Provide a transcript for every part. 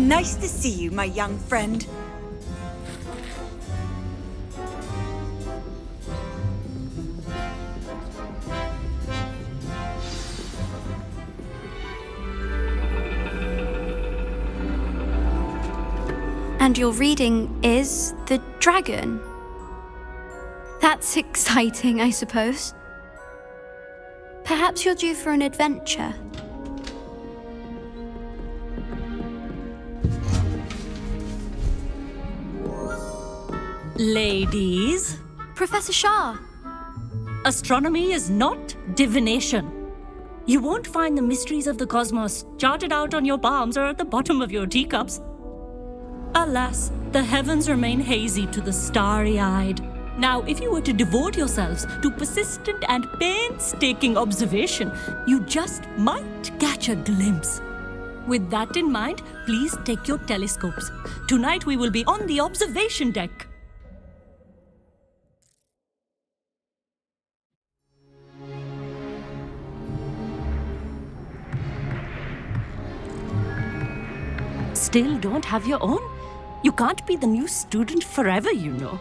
Nice to see you, my young friend. And your reading is The Dragon. That's exciting, I suppose. Perhaps you're due for an adventure. Ladies, Professor Shah. astronomy is not divination. You won't find the mysteries of the cosmos charted out on your palms or at the bottom of your teacups. Alas, the heavens remain hazy to the starry-eyed. Now, if you were to devote yourselves to persistent and painstaking observation, you just might catch a glimpse. With that in mind, please take your telescopes. Tonight we will be on the observation deck. Still don't have your own? You can't be the new student forever, you know.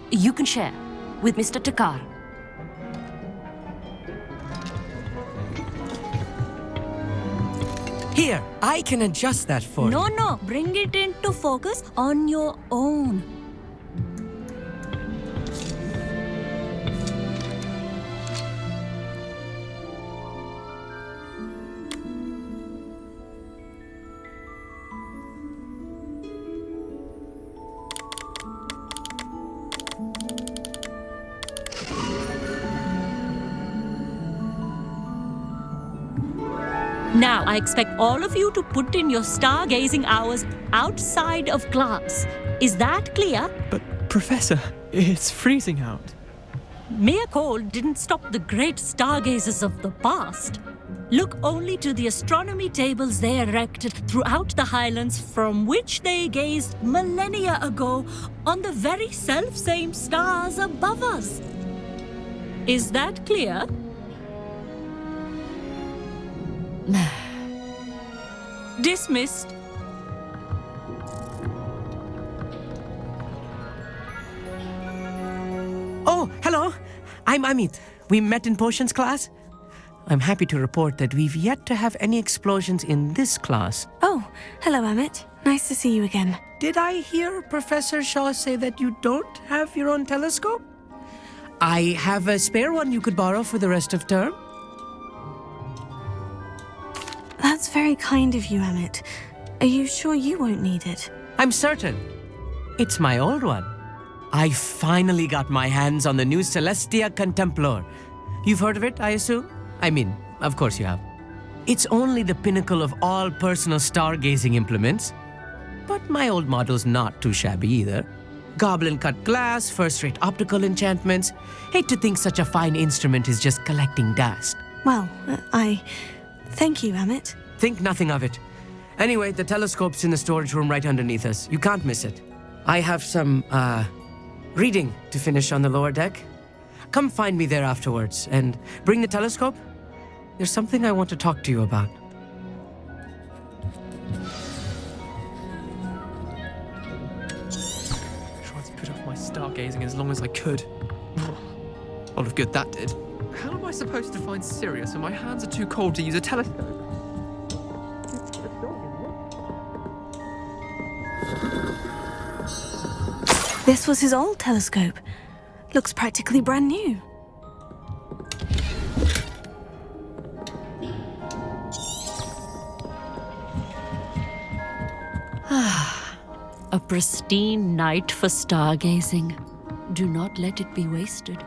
You can share with Mr. Takar. Here, I can adjust that for you. No, bring it into focus on your own. Now, I expect all of you to put in your stargazing hours outside of class. Is that clear? But, Professor, it's freezing out. Mere cold didn't stop the great stargazers of the past. Look only to the astronomy tables they erected throughout the highlands from which they gazed millennia ago on the very self-same stars above us. Is that clear? Dismissed. Oh, hello. I'm Amit. We met in potions class. I'm happy to report that we've yet to have any explosions in this class. Oh, hello, Amit. Nice to see you again. Did I hear Professor Shaw say that you don't have your own telescope? I have a spare one you could borrow for the rest of term. That's very kind of you, Amit. Are you sure you won't need it? I'm certain. It's my old one. I finally got my hands on the new Celestia Contemplar. You've heard of it, I assume? I mean, of course you have. It's only the pinnacle of all personal stargazing implements. But my old model's not too shabby either. Goblin-cut glass, first-rate optical enchantments. Hate to think such a fine instrument is just collecting dust. Well, thank you, Amit. Think nothing of it. Anyway, the telescope's in the storage room right underneath us. You can't miss it. I have some, reading to finish on the lower deck. Come find me there afterwards, and bring the telescope. There's something I want to talk to you about. Tried to put off my stargazing as long as I could. A lot of good that did. How am I supposed to find Sirius when my hands are too cold to use a telescope? This was his old telescope. Looks practically brand new. A pristine night for stargazing. Do not let it be wasted.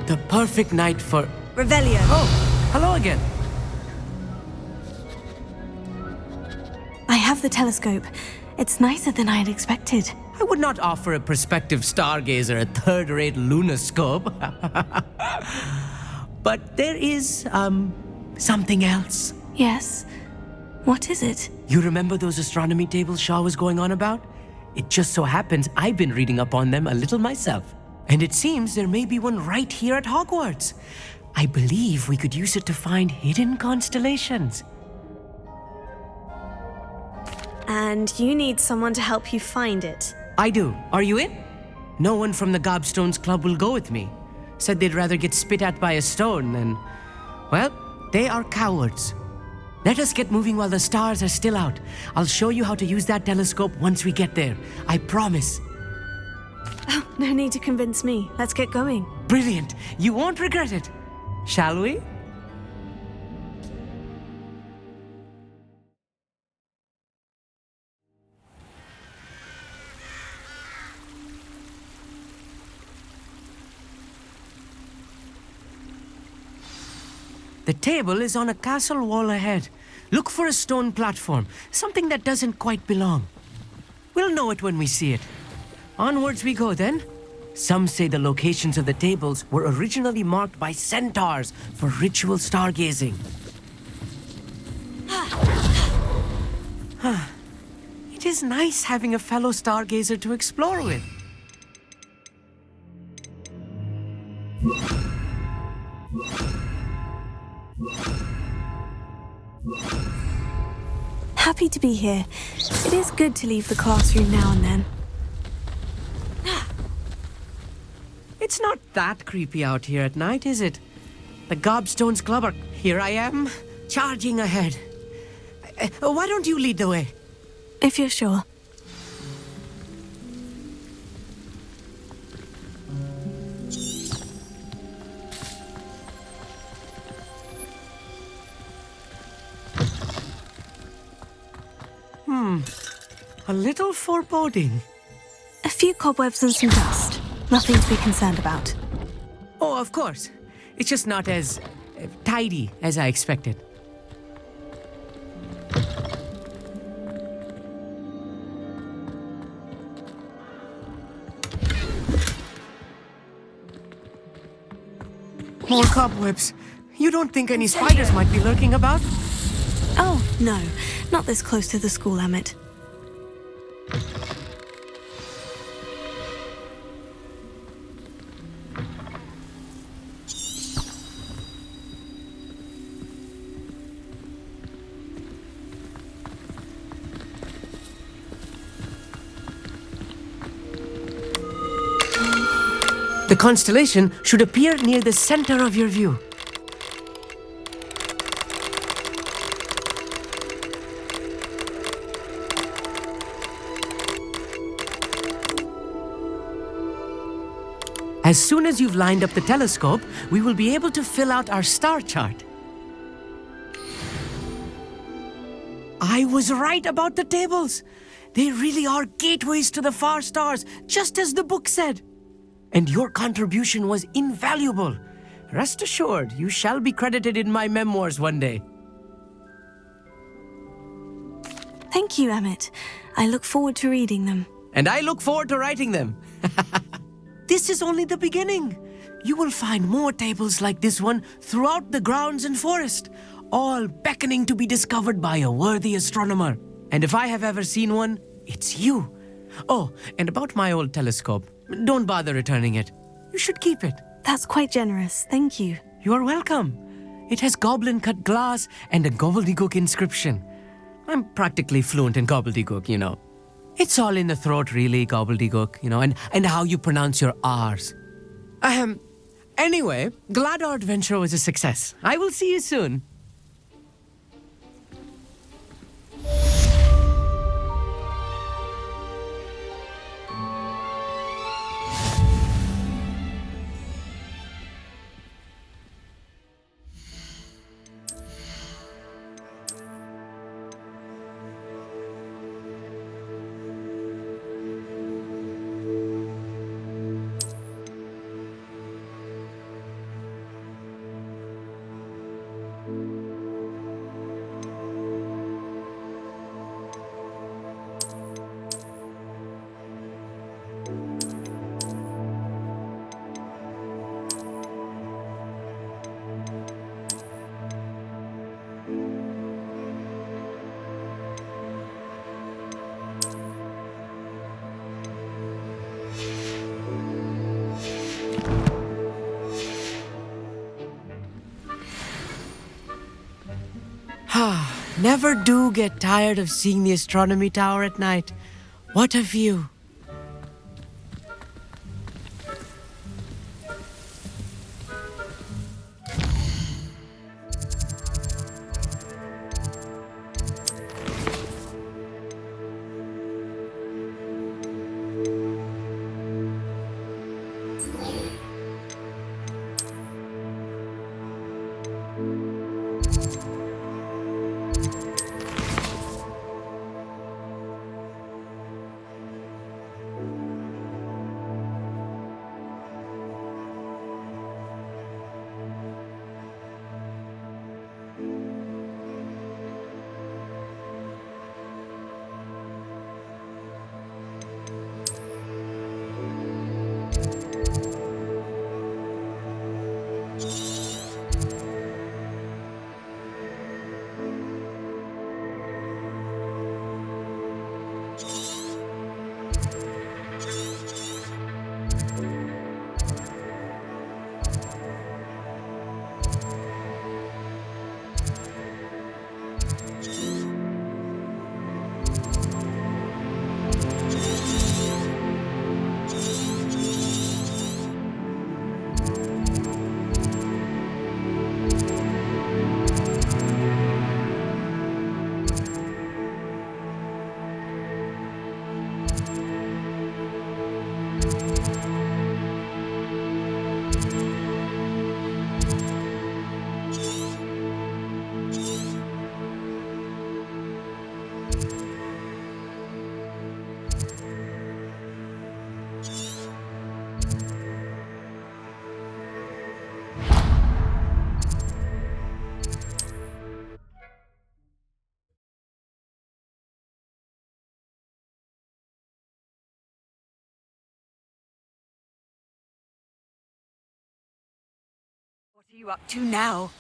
The perfect night for... Revelio. Oh, hello again. I have the telescope. It's nicer than I had expected. I would not offer a prospective stargazer a third-rate lunoscope. But there is, something else. Yes. What is it? You remember those astronomy tables Shaw was going on about? It just so happens I've been reading up on them a little myself. And it seems there may be one right here at Hogwarts. I believe we could use it to find hidden constellations. And you need someone to help you find it. I do. Are you in? No one from the Gobstones Club will go with me. Said they'd rather get spit at by a stone and... well, they are cowards. Let us get moving while the stars are still out. I'll show you how to use that telescope once we get there. I promise. Oh, no need to convince me. Let's get going. Brilliant. You won't regret it. Shall we? The table is on a castle wall ahead. Look for a stone platform, something that doesn't quite belong. We'll know it when we see it. Onwards we go then. Some say the locations of the tables were originally marked by centaurs for ritual stargazing. It is nice having a fellow stargazer to explore with. Happy to be here. It is good to leave the classroom now and then. It's not that creepy out here at night, is it? The Gobstones Club are... Here I am, charging ahead. Why don't you lead the way? If you're sure. A little foreboding. A few cobwebs and some dust. Nothing to be concerned about. Oh, of course. It's just not as tidy as I expected. More cobwebs. You don't think any spiders might be lurking about? Oh, no. Not this close to the school, Emmett. The constellation should appear near the center of your view. As soon as you've lined up the telescope, we will be able to fill out our star chart. I was right about the tables. They really are gateways to the far stars, just as the book said. And your contribution was invaluable. Rest assured, you shall be credited in my memoirs one day. Thank you, Emmett. I look forward to reading them. And I look forward to writing them. This is only the beginning. You will find more tables like this one throughout the grounds and forest, all beckoning to be discovered by a worthy astronomer. And if I have ever seen one, it's you. Oh, and about my old telescope, don't bother returning it. You should keep it. That's quite generous. Thank you. You are welcome. It has goblin-cut glass and a gobbledygook inscription. I'm practically fluent in gobbledygook, you know. It's all in the throat, really, gobbledygook, you know, and how you pronounce your R's. Anyway, glad our adventure was a success. I will see you soon. Never do get tired of seeing the astronomy tower at night. What a view. What are you up to now?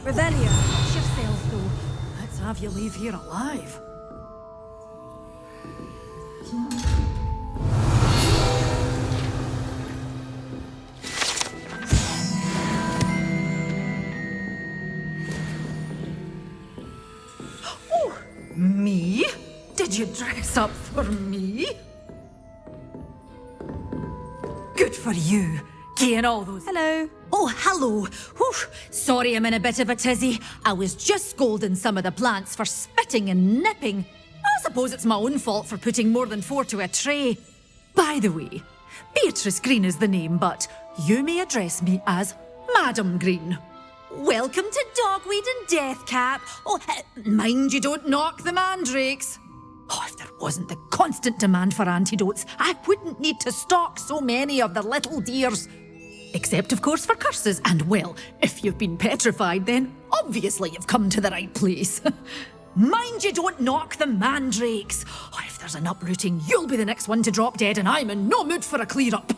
Revelia. Watch yourself, though. Let's have you leave here alive. Oh, me? Did you dress up for me? Good for you. Getting all those... Hello. Oh, hello. Whew. Sorry I'm in a bit of a tizzy. I was just scolding some of the plants for spitting and nipping. I suppose it's my own fault for putting more than 4 to a tray. By the way, Beatrice Green is the name, but you may address me as Madam Green. Welcome to Dogweed and Deathcap. Oh, mind you don't knock the mandrakes. Oh, if there wasn't the constant demand for antidotes, I wouldn't need to stock so many of the little dears. Except, of course, for curses. And, well, if you've been petrified, then obviously you've come to the right place. Mind you don't knock the mandrakes. Oh, if there's an uprooting, you'll be the next one to drop dead, and I'm in no mood for a clear-up.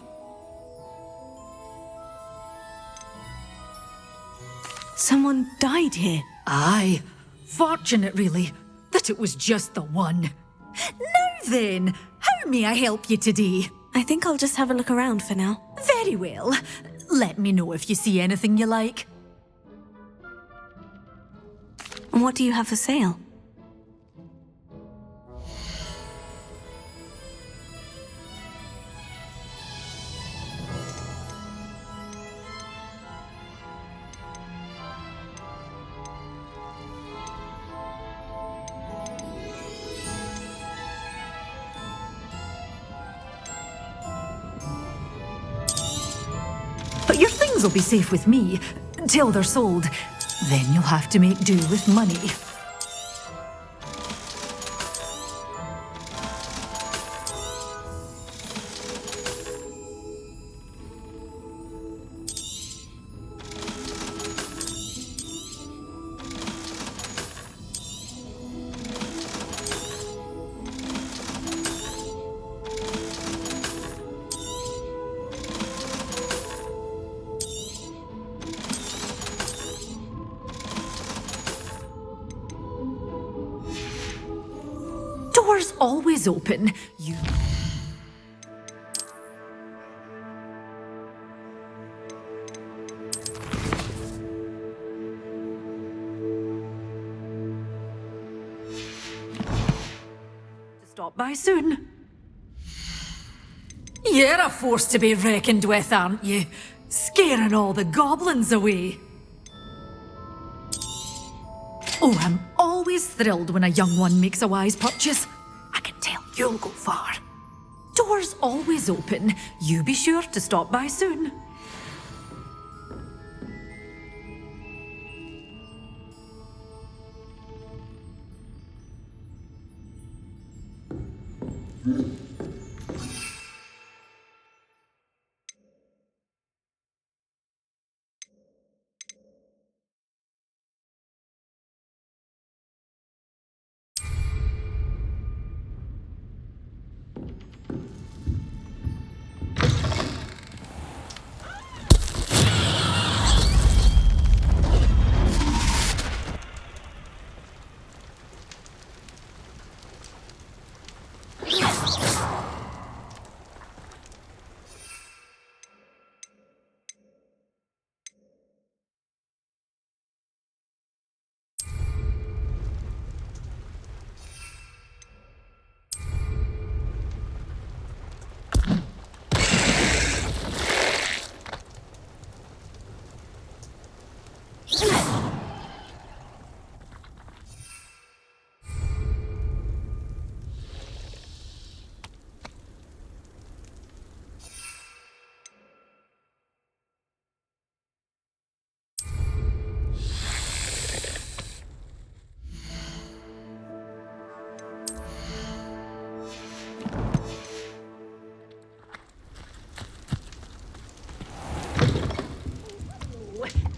Someone died here. Aye. Fortunate, really, that it was just the one. Now then, how may I help you today? I think I'll just have a look around for now. Very well. Let me know if you see anything you like. And what do you have for sale? will be safe with me till they're sold. Then you'll have to make do with money. Doors always open. You... Stop by soon. You're a force to be reckoned with, aren't you? Scaring all the goblins away. Oh, I'm always thrilled when a young one makes a wise purchase. I can tell you'll go far. Doors always open. You be sure to stop by soon.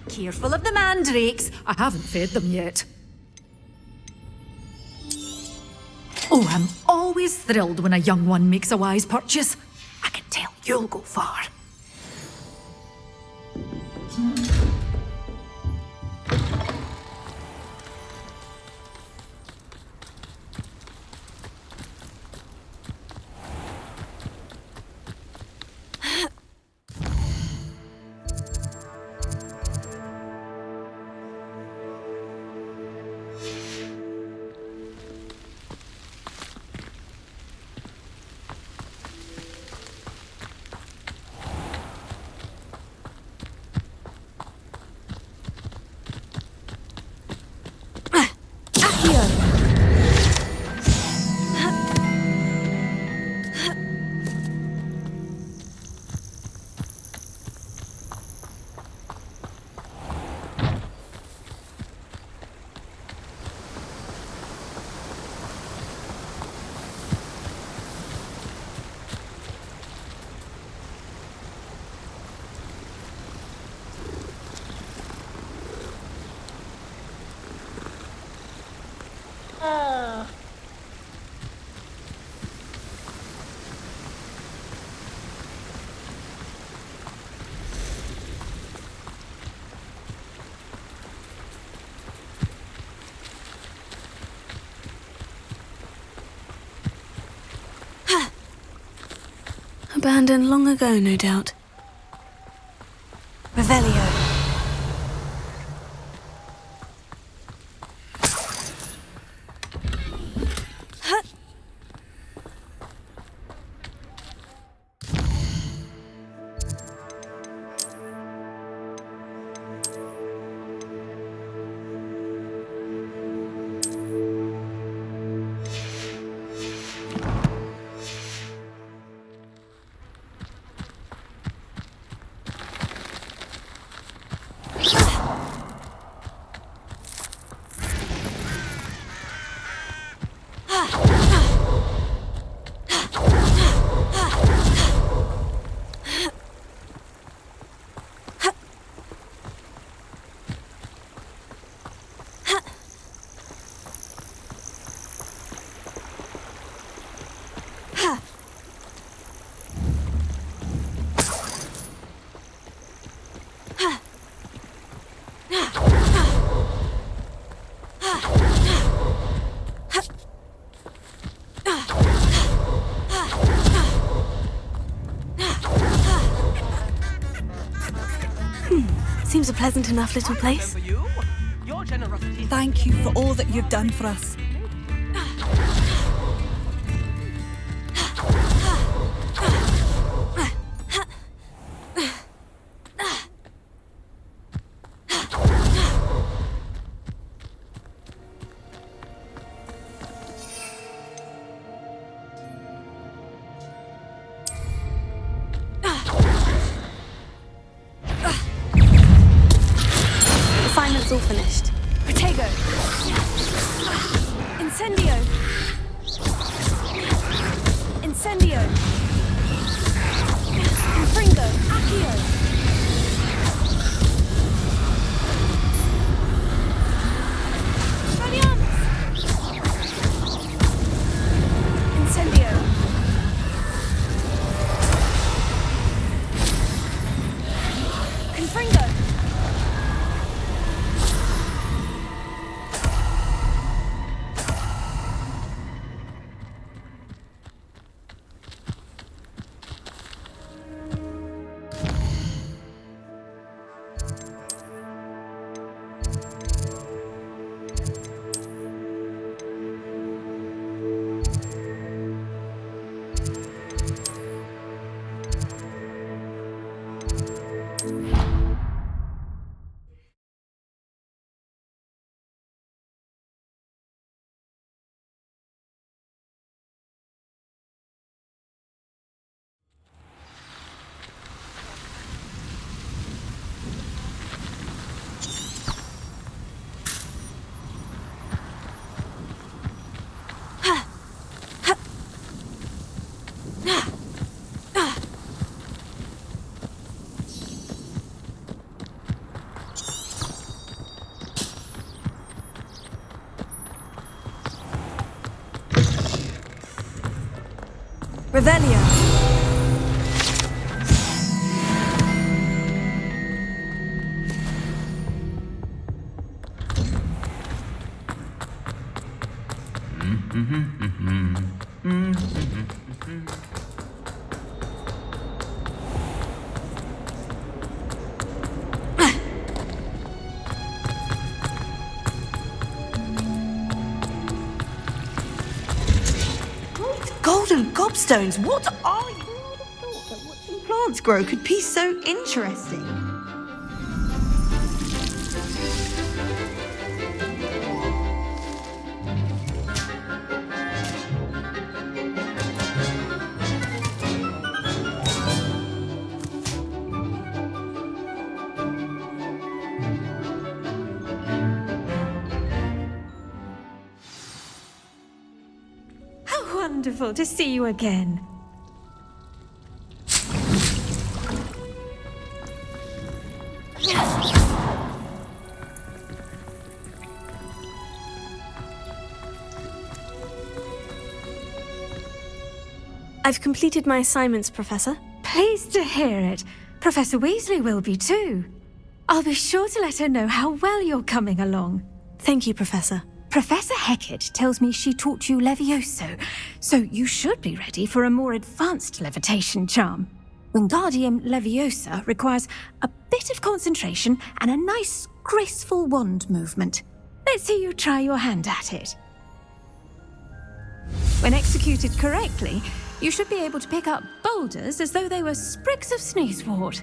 Careful of the mandrakes. I haven't fed them yet. Oh, I'm always thrilled when a young one makes a wise purchase. I can tell you'll go far. Abandoned long ago, no doubt. Revelio. pleasant enough little place. Your generosity. Thank you for all that you've done for us. Assignment's all finished. Protego. Incendio. Incendio. Infringo. Accio. Radiamus. Incendio. Confringo. Revelio. Golden gobstones, what are you? Who would have thought that watching plants grow could be so interesting? Wonderful to see you again. I've completed my assignments, Professor. Pleased to hear it. Professor Weasley will be too. I'll be sure to let her know how well you're coming along. Thank you, Professor. Professor Hecat tells me she taught you Levioso, so you should be ready for a more advanced levitation charm. Wingardium Leviosa requires a bit of concentration and a nice, graceful wand movement. Let's see you try your hand at it. When executed correctly, you should be able to pick up boulders as though they were sprigs of sneezewort.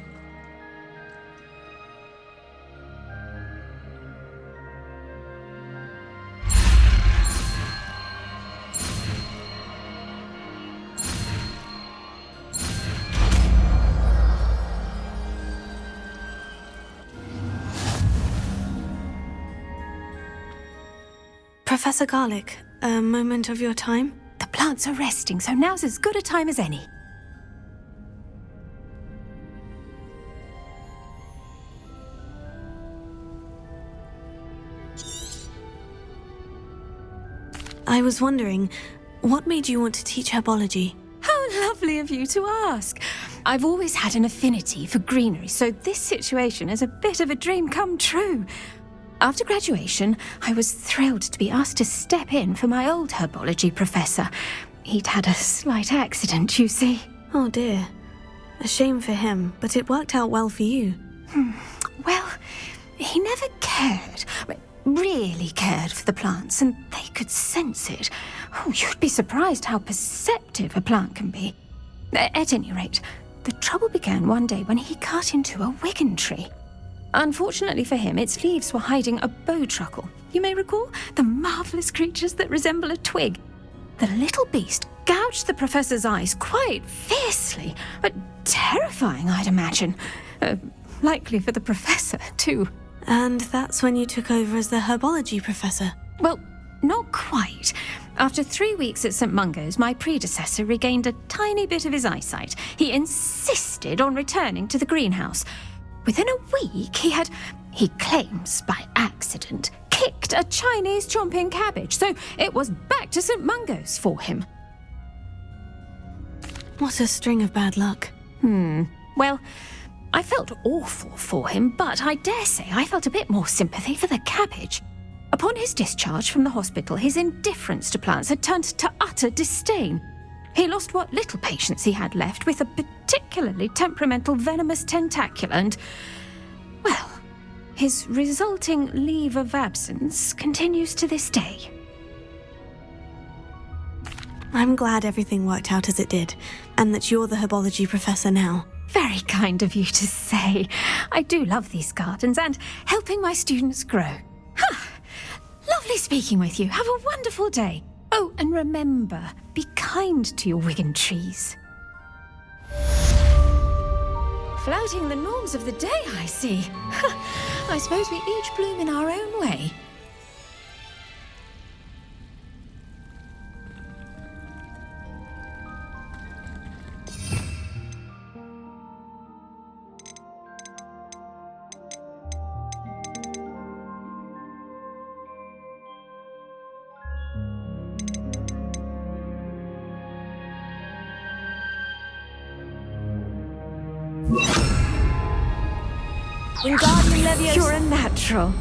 Professor Garlick, a moment of your time? The plants are resting, so now's as good a time as any. I was wondering, what made you want to teach herbology? How lovely of you to ask. I've always had an affinity for greenery, so this situation is a bit of a dream come true. After graduation, I was thrilled to be asked to step in for my old herbology professor. He'd had a slight accident, you see. Oh dear. A shame for him, but it worked out well for you. Well, he never cared, really cared for the plants, and they could sense it. Oh, you'd be surprised how perceptive a plant can be. At any rate, the trouble began one day when he cut into a wigan tree. Unfortunately for him, its leaves were hiding a bowtruckle. You may recall the marvellous creatures that resemble a twig. The little beast gouged the professor's eyes quite fiercely, but terrifying, I'd imagine. Likely for the professor, too. And that's when you took over as the herbology professor. Well, not quite. After 3 weeks at St. Mungo's, my predecessor regained a tiny bit of his eyesight. He insisted on returning to the greenhouse. Within a week, he claims by accident, kicked a Chinese chomping cabbage, so it was back to St. Mungo's for him. What a string of bad luck. Well, I felt awful for him, but I dare say I felt a bit more sympathy for the cabbage. Upon his discharge from the hospital, his indifference to plants had turned to utter disdain. He lost what little patience he had left with a particularly temperamental venomous tentacula and, well, his resulting leave of absence continues to this day. I'm glad everything worked out as it did, and that you're the herbology professor now. Very kind of you to say. I do love these gardens and helping my students grow. Lovely speaking with you. Have a wonderful day. Oh, and remember, be kind to your wigan trees. Flouting the norms of the day, I see. I suppose we each bloom in our own way. Wingardium Leviosa. You're a natural.